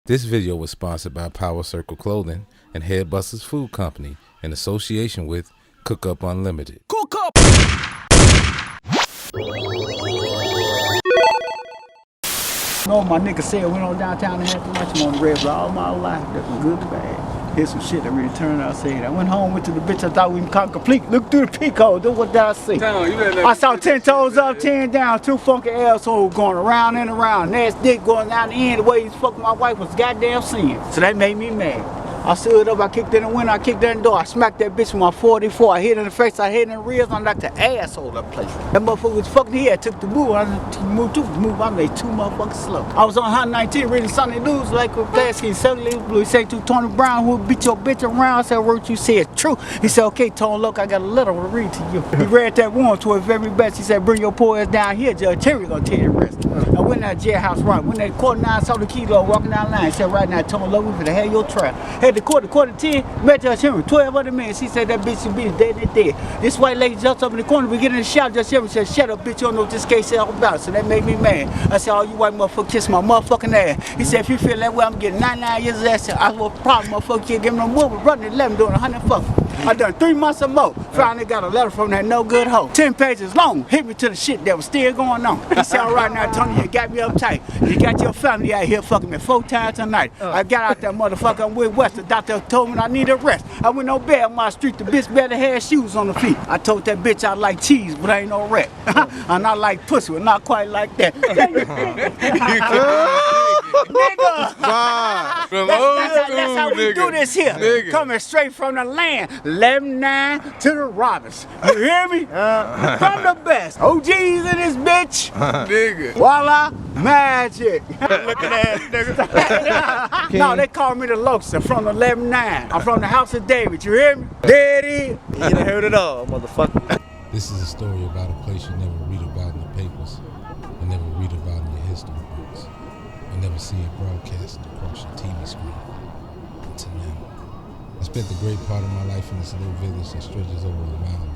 This video was sponsored by PowerCircle Clothing and Headbusters Food Company in association with Cookup Unlimited. Cookup! No, my nigga said went on downtown and had to watch him on the red block all my life. That was good to bad. Here's some shit that really turned out. I said, I went home, went to the bitch I thought we can come complete. Look through the peak hole. That's what I see. I saw 10 toes up, 10 down, two funky assholes going around and around. Nasty dick going down the end. The way he's fucking my wife was goddamn sin. So that made me mad. I stood up, I kicked in the window, I kicked in the door, I smacked that bitch with my 44. I hit her in the face, I hit her in the ribs, I knocked the asshole that place. That motherfucker was fucking here, I took the move, I made too motherfucking slow. I was on 119 reading Sunday News like with Plasky, 70 Blue. He said to Tony Brown, who beat your bitch around. I said, what you say is true. He said, okay, Tony, look, I got a letter to read to you. He read that warrant to his very best. He said, bring your poor ass down here, Judge Terry gonna tell you the rest. I went in that jailhouse right. When that quarter 9 saw the kilo walking down the line, he said, right now, Tony, look, we finna have your trial. Had the quarter 10, met Judge Henry, 12 other men. She said that bitch should be dead and dead. This white lady jumped up in the corner, beginning to shout. Judge Henry said, shut up, bitch, you don't know what this case is all about. So that made me mad. I said, oh, you white motherfucker, kiss my motherfucking ass. He said, if you feel that way, I'm getting 99 years of ass. I said, well, problem, motherfucker, can't give me no more, but running 11 doing 100 fuck. I done 3 months or more. Finally got a letter from that no good hoe. 10 pages long, hit me to the shit that was still going on. He said, all right now, Tony, you got me uptight. You got your family out here fucking me 4 times tonight. I got out that motherfucker, I'm with West. The doctor told me I need a rest. I went on bed on my street, the bitch better have shoes on the feet. I told that bitch I like cheese, but I ain't no rat. And I like pussy, but not quite like that. Nigga! That's how we do this here. Nigga. Coming straight from the land. 11-9 to the Robbins. You hear me? From the best. OGs in this bitch. Nigga. Voila, magic. Looking ass nigga. No, they call me the Loaster from the 11-9. I'm from the House of David. You hear me? There it is. You done heard it all, motherfucker. This is a story about a place you never read about in the papers, and never read about in your history books, and never see it broadcast across your TV screen. Until now. I spent the great part of my life in this little village that stretches over 1.5 miles.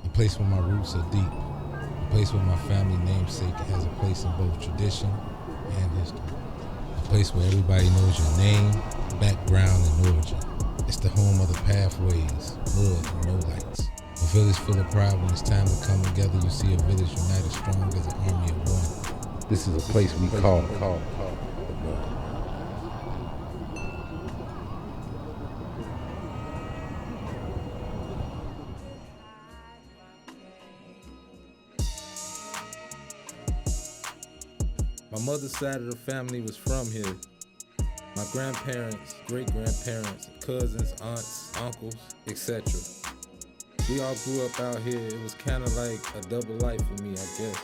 A place where my roots are deep. A place where my family namesake has a place in both tradition and history. A place where everybody knows your name, background, and origin. It's the home of the pathways, mud, and no lights. A village full of pride. When it's time to come together, you see a village united strong as an army of one. This is a place we call the MUDD. My mother's side of the family was from here. My grandparents, great-grandparents, cousins, aunts, uncles, etc. We all grew up out here. It was kind of like a double life for me, I guess.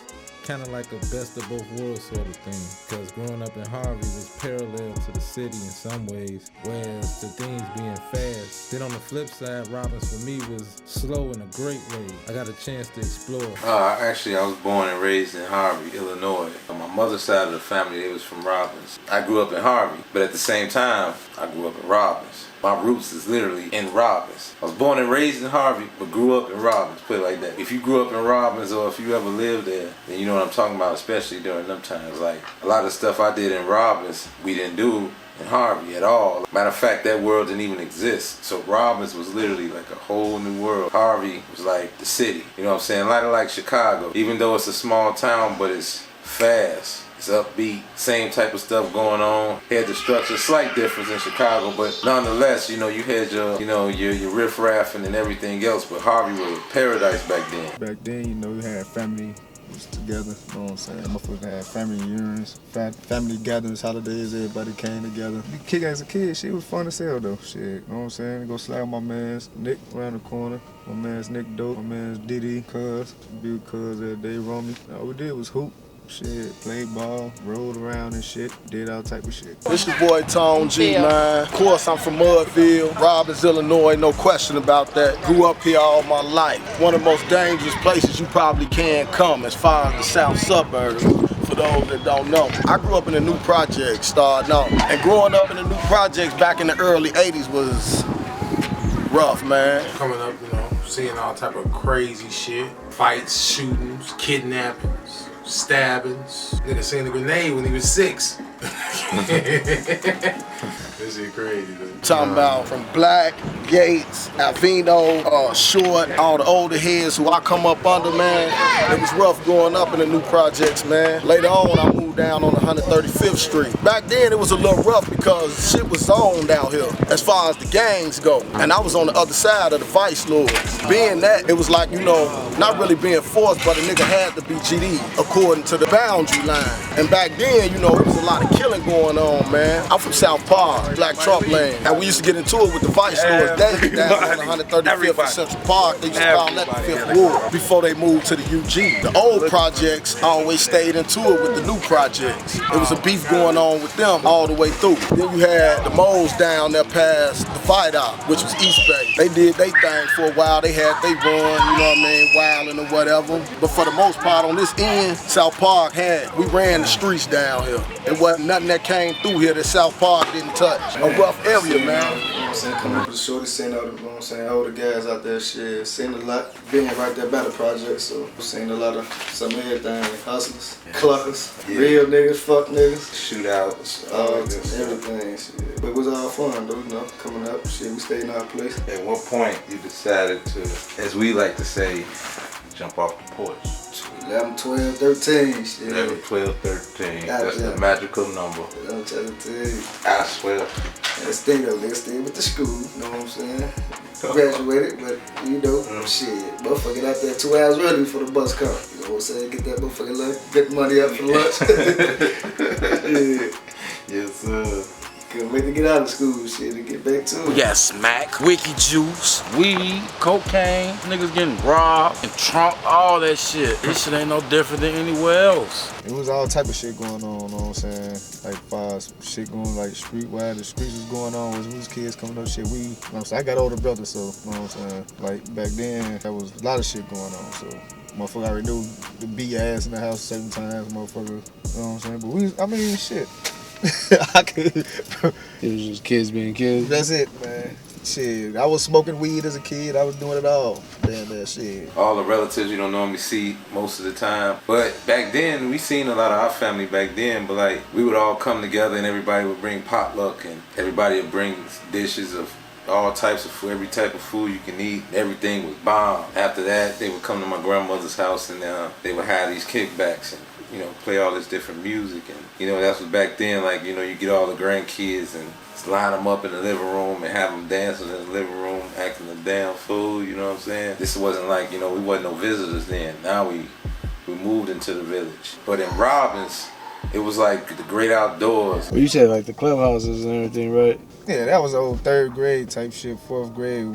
Kind of like a best of both worlds sort of thing. Because growing up in Harvey was parallel to the city in some ways, whereas the things being fast. Then on the flip side, Robbins for me was slow in a great way. I got a chance to explore. Actually, I was born and raised in Harvey, Illinois. On my mother's side of the family, they was from Robbins. I grew up in Harvey, but at the same time, I grew up in Robbins. My roots is literally in Robbins. I was born and raised in Harvey, but grew up in Robbins, put it like that. If you grew up in Robbins or if you ever lived there, then you know what I'm talking about, especially during them times. Like, a lot of stuff I did in Robbins, we didn't do in Harvey at all. Matter of fact, that world didn't even exist. So Robbins was literally like a whole new world. Harvey was like the city. You know what I'm saying? Like Chicago. Even though it's a small town, but it's fast. It's upbeat, same type of stuff going on. Had the structure, slight difference in Chicago, but nonetheless, you know, you had your riffraff and everything else. But Harvey was paradise back then. Back then, you know, you had family was together. You know what I'm saying? Motherfuckers had family reunions, family gatherings, holidays. Everybody came together. Kick as a kid, shit was fun as hell though. Shit, you know what I'm saying? Go slap my man's Nick around the corner. My man's Nick Dope. My man's Diddy, Cuz, big Cuz every day, Romy. All we did was hoop. Shit, played ball, rolled around and shit, did all type of shit. This your boy Tone G9. Of course, I'm from Mudville, Robbins, Illinois, no question about that. Grew up here all my life. One of the most dangerous places you probably can come as far as the south suburbs. For those that don't know, I grew up in the new projects starting off. And growing up in the new projects back in the early 80s was rough, man. Coming up, you know, seeing all type of crazy shit. Fights, shootings, kidnappings, stabbings. Nigga seen a grenade when he was 6. This shit crazy, dude. Talking about from Black, Gates, Alvino, Short, all the older heads who I come up under, man. It was rough growing up in the new projects, man. Later on, I moved down on 135th Street. Back then, it was a little rough because shit was zoned out here as far as the gangs go. And I was on the other side of the vice lords. Being that, it was like, you know, not really being forced, but a nigga had to be GD according to the boundary line. And back then, you know, it was a lot of killing going on, man. I'm from South Park, Black Trump Lane. And we used to get into it with the vice lords. They down on 135th and Central Park. They used to call that the Fifth Ward before they moved to the UG. The old projects always stayed into it with the new projects. It was a beef going on with them all the way through. Then you had the moles down there past the Fight Out, which was East Bay. They did their thing for a while. They had they run, you know what I mean, wilding or whatever. But for the most part on this end, South Park we ran the streets down here. It wasn't nothing that came through here that South Park didn't touch. A rough area, man. You know what I'm saying? Coming up with the shorty, seeing all the, you know what I'm saying, older guys out there, shit. Seen a lot, being right there by the project, so seen a lot of some everything, hustlers, cluckers, real niggas, fuck niggas. Shootouts, everything, shit. But it was all fun though, you know, coming up, shit, we stayed in our place. At what point you decided to, as we like to say, jump off the porch? 11, 12, 13, shit. 11, 12, 13. That's yeah. the magical number. 11, 12, 13. I swear. And stay though, nigga, stay with the school, you know what I'm saying? Graduated, but you know, shit, motherfucker out there 2 hours early before the bus come. You know what I'm saying? Get that motherfucking lunch, get money up for lunch. Yeah. Yes, sir. Couldn't wait to get out of school, shit, and get back to it. We got smack, wiki juice, weed, cocaine, niggas getting robbed and Trump, all that shit. This shit ain't no different than anywhere else. It was all type of shit going on, you know what I'm saying? Like far as shit going like streetwide, the streets was going on, was kids coming up, shit, we, you know what I'm saying? I got older brothers, so, you know what I'm saying? Like back then, there was a lot of shit going on, so. Motherfucker already knew to beat your ass in the house certain times, motherfucker, you know what I'm saying? But we, I mean, shit. I could. It was just kids being kids. That's it, man. Shit, I was smoking weed as a kid. I was doing it all. Damn that shit. All the relatives you don't normally see most of the time. But back then, we seen a lot of our family back then. But like, we would all come together and everybody would bring potluck and everybody would bring dishes of all types of food, every type of food you can eat. Everything was bomb. After that, they would come to my grandmother's house and they would have these kickbacks and, you know, play all this different music. And, you know, that's what back then, like, you know, you get all the grandkids and line them up in the living room and have them dancing in the living room, acting a damn fool, you know what I'm saying? This wasn't like, you know, we wasn't no visitors then. Now we moved into the village. But in Robbins, it was like the great outdoors. Well, you said like the clubhouses and everything, right? Yeah, that was old 3rd grade type shit, 4th grade.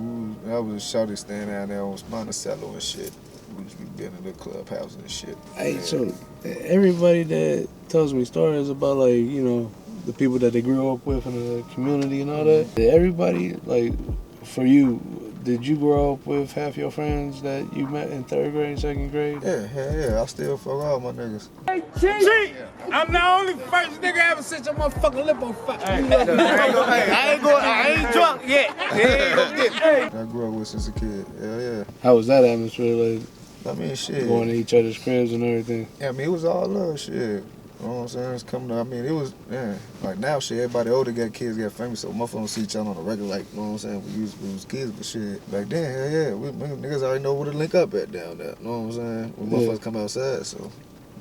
I was shorty standing down there on Monticello and shit. We used to be in the clubhouse and shit. Hey, yeah. so everybody that tells me stories about, like, you know, the people that they grew up with in the community and all that, everybody, like, for you, did you grow up with half your friends that you met in 3rd grade, 2nd grade? Yeah. I still fuck all my niggas. Hey, G, I'm the only first nigga ever set your motherfucking lip on fire. I ain't drunk yet. I grew up with since a kid. Yeah. How was that atmosphere, like, I mean, shit. going to each other's cribs and everything? Yeah, I mean, it was all love, shit. You know what I'm saying? It's coming up. I mean, it was, like now, shit, everybody older got kids, got family, so motherfuckers don't see each other on a regular, like, you know what I'm saying? We was kids, but shit, back then, we niggas already know where to link up at down there, you know what I'm saying? When motherfuckers come outside, so,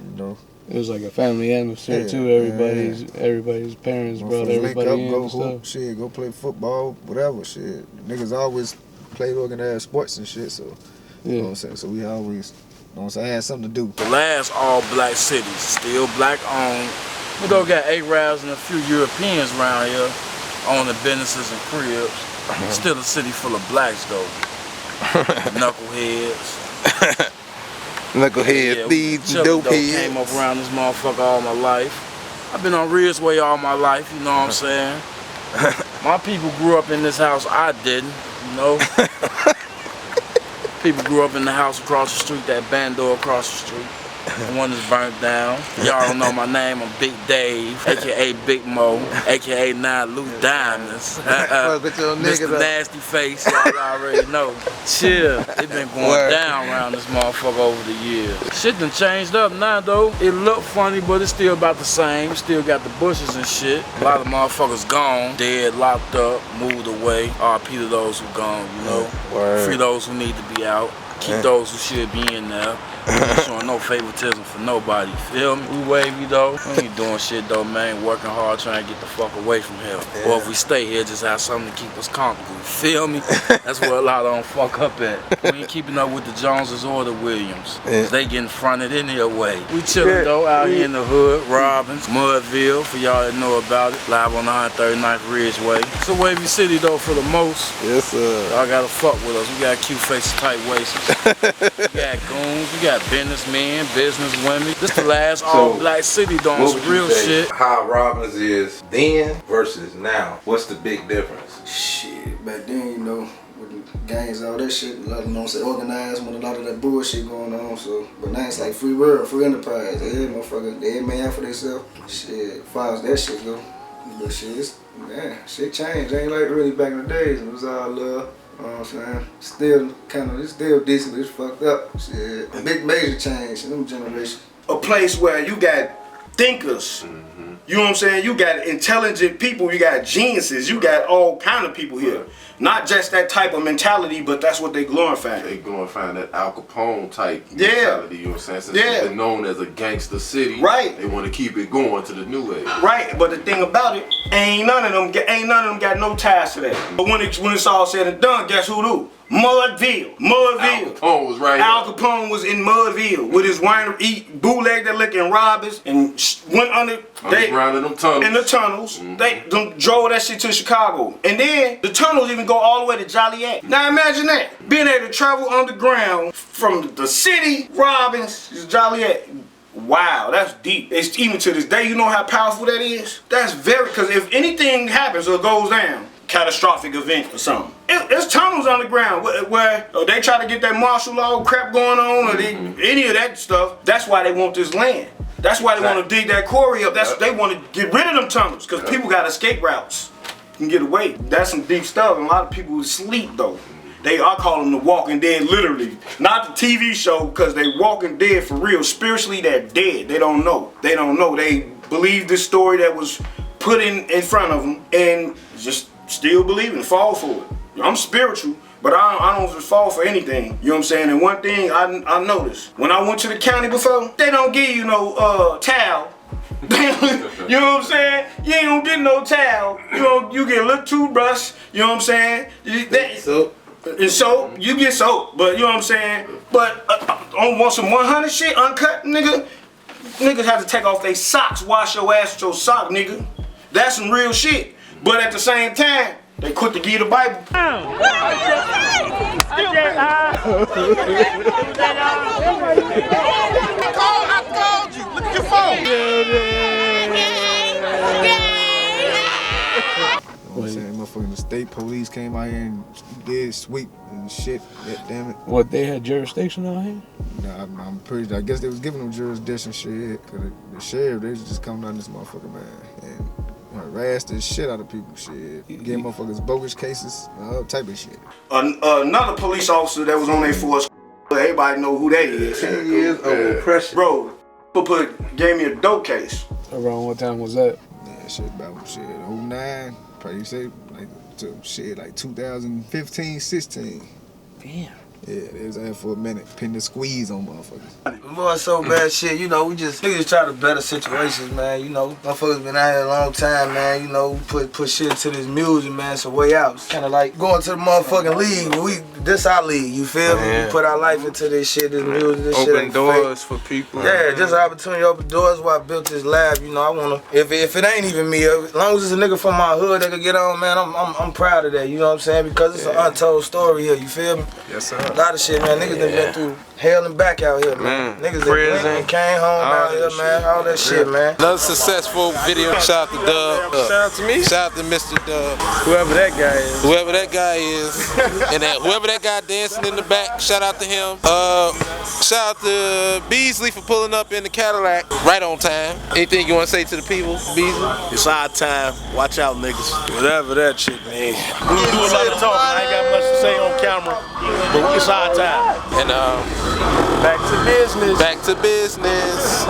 you know. It was like a family atmosphere, too. Everybody's parents brought everybody in go and hoop, stuff. shit, go play football, whatever, shit. Niggas always played organized sports and shit, so, you know what I'm saying? So we always... You know what I'm saying? I had something to do. The last all-black city, still black-owned. We though got Arabs and a few Europeans around here owning businesses and cribs. Still a city full of blacks, though. Knuckleheads. Knucklehead, thieves, dope heads. Came up around this motherfucker all my life. I've been on Ridge Way all my life, you know what I'm saying? My people grew up in this house, I didn't, you know? People grew up in the house across the street, that band door across the street. The one that's burnt down. Y'all don't know my name, I'm Big Dave, aka Big Mo, aka 9 Loose Diamonds. Mr. Nasty Face, y'all already know. Chill, it been going down around this motherfucker over the years. Shit done changed up now though. It look funny, but it's still about the same. Still got the bushes and shit. A lot of motherfuckers gone, dead, locked up, moved away. RP to those who gone, you know. Free those who need to be out. Keep those who should be in there. We ain't showing no favoritism for nobody, feel me? We wavy though. We ain't doing shit though, man. Working hard trying to get the fuck away from here. Or if we stay here, just have something to keep us comfortable, you feel me? That's where a lot of them fuck up at. We ain't keeping up with the Joneses or the Williams. They getting fronted in their way. We chillin' though, out here in the hood, Robbins, Mudville, for y'all that know about it. Live on 139th Ridgeway. It's a wavy city though for the most. Yes, sir. Y'all gotta fuck with us. We got cute faces, tight waists. We got goons, we got businessmen, businesswomen. This the last all-black city doing some real shit. How Robbins is then versus now? What's the big difference? Shit, back then, you know, with the gangs, all that shit, a lot of them say organized with a lot of that bullshit going on. So, but now it's like free world, free enterprise. They motherfucker, they man for themselves. Shit, as far as that shit go, but shit, shit changed. Ain't like really back in the days. It was all love. You know what I'm saying? Still it's still decent, but it's fucked up. Shit. A big major change in them generations. A place where you got thinkers. You know what I'm saying? You got intelligent people, you got geniuses, you got all kind of people here. Not just that type of mentality, but that's what they glorify. They glorifying that Al Capone type mentality, you know what I'm saying? Since it's been known as a gangster city, they want to keep it going to the new age. Right, but the thing about it, ain't none of them got no ties to that. But when it's all said and done, guess who do? Mudville. Al Capone was right Al Capone was in Mudville with his winery, bootleg that licking robbers, and went under them tunnels. In the tunnels. They drove that shit to Chicago. And then the tunnels even go all the way to Joliet. Now imagine that. Being able to travel underground from the city, Robbins, to Joliet. Wow, that's deep. It's even to this day, you know how powerful that is? That's very, because if anything happens or goes down, catastrophic event or something. It's tunnels underground where they try to get that martial law crap going on or any of that stuff. That's why they want this land. That's why they want to dig that quarry up. They want to get rid of them tunnels because people got escape routes. You can get away. That's some deep stuff. And a lot of people sleep though. I call them the Walking Dead, literally. Not the TV show, because they Walking Dead for real. Spiritually, they're dead. They don't know. They don't know. They believe this story that was put in front of them and just still believe and fall for it. I'm spiritual, but I don't just fall for anything. You know what I'm saying? And one thing I noticed, when I went to the county before, they don't give you no towel. You know what I'm saying? You ain't gonna get no towel. You get a little toothbrush. You know what I'm saying? And soap, you get soap, but you know what I'm saying? But on want some 100 shit uncut, niggas have to take off their socks, wash your ass with your sock, nigga. That's some real shit. But at the same time, they quick to give you the Bible. I called you. Look at your phone. You know what I'm saying? Motherfucking the state police came out here and did sweep and shit. Damn it. What, they had jurisdiction out here? Nah, I'm pretty sure. I guess they was giving them jurisdiction shit. Cause the sheriff, they was just coming down this motherfucker, man. And harass the shit out of people, shit. Give motherfuckers bogus cases, all type of shit. Another police officer that was on their force, everybody know who that is. 10 years of oppression. Bro, gave me a dope case. Around what time was that? Yeah, shit about 09. Probably say like 2015, 16. Damn. Yeah, they was there for a minute, pinning the squeeze on motherfuckers. Boy, so bad shit, you know, niggas try to better situations, man, you know. Motherfuckers been out here a long time, man, you know, put shit into this music, man, it's a way out. It's kinda like going to the motherfucking league, this our league, you feel me? We put our life into this shit, this music, this shit ain't doors fake. for people. Yeah, just an opportunity to open doors why I built this lab, you know, I wanna, if it ain't even me, as long as it's a nigga from my hood that can get on, man, I'm proud of that, you know what I'm saying? Because it's an untold story here, you feel me? Yes, sir. A lot of shit, man. Niggas done been through hell and back out here, man. Niggas that went and came home out here, man. All that shit, man. Another successful video. Shout out to Dub. Shout out to me. Shout out to Mr. Dub. Whoever that guy is. Whoever that guy is. And whoever that guy dancing in the back, shout out to him. Shout out to Beasley for pulling up in the Cadillac right on time. Anything you want to say to the people, Beasley? It's our time. Watch out, niggas. Whatever that shit mean. We do a lot of talking. I ain't got much to say on camera, but it's our time. And back to business. Back to business.